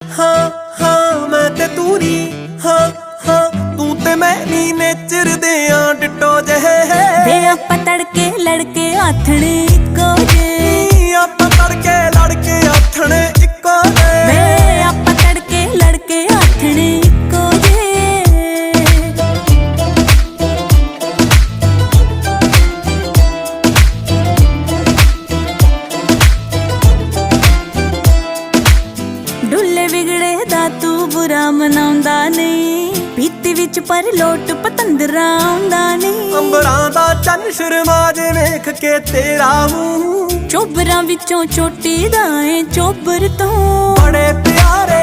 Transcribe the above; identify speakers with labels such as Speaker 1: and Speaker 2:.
Speaker 1: हाँ हाँ मैं ते तू नी, हाँ हाँ तू ते मैं नी, नेचर दे डिटो जहे
Speaker 2: वे आपां तड़के लड़के आथणे इक्को जे,
Speaker 1: आपां तड़के लड़के आथणे इक्को जे,
Speaker 2: वे आपां तड़के लड़के आथणे इक्को जे। डुल्ले बिगड़े दा तू बुरा मनाउंदा नहीं, पीती विच पर लोट पतंदरा आउंदा नहीं।
Speaker 1: अंबरां दा चन्न शर्मा जे वेख के तेरा मूंह,
Speaker 2: चोबरां विचों चोटी दा ऐ चोबर तो
Speaker 1: बड़े प्यारे